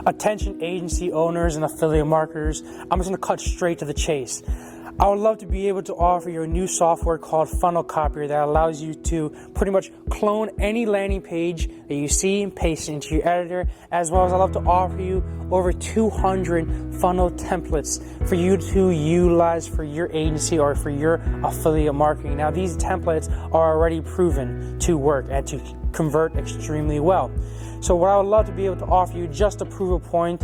Attention agency owners and affiliate marketers, I'm just going to cut straight to the chase. I would love to be able to offer you a new software called Funnel Copier that allows you to pretty much clone any landing page that you see and paste it into your editor, as well as I'd love to offer you over 200 funnel templates for you to utilize for your agency or for your affiliate marketing. Now, these templates are already proven to work and to convert extremely well. So what I would love to be able to offer you, just to prove a point,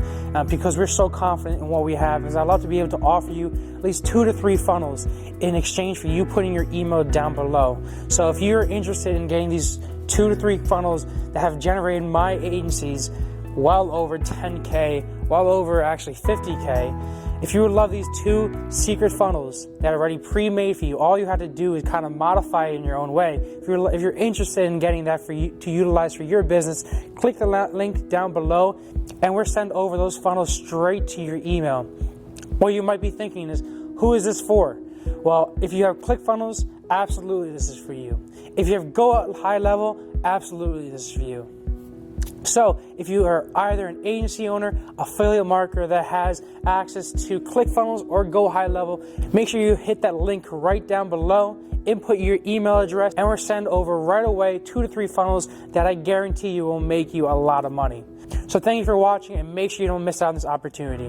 because we're so confident in what we have, is I'd love to be able to offer you at least 2 to 3 funnels in exchange for you putting your email down below. So if you're interested in getting these 2 to 3 funnels that have generated my agencies well over 10K, well over actually 50K, if you would love these 2 secret funnels that are already pre-made for you, all you have to do is kind of modify it in your own way. If you're interested in getting that for you to utilize for your business, click the link down below and we'll send over those funnels straight to your email. What you might be thinking is, who is this for? Well, if you have ClickFunnels, absolutely this is for you. If you have Go High Level, absolutely this is for you. So if you are either an agency owner, affiliate marketer that has access to ClickFunnels or Go High Level, make sure you hit that link right down below, input your email address, and we'll send over right away 2 to 3 funnels that I guarantee you will make you a lot of money. So thank you for watching, and make sure you don't miss out on this opportunity.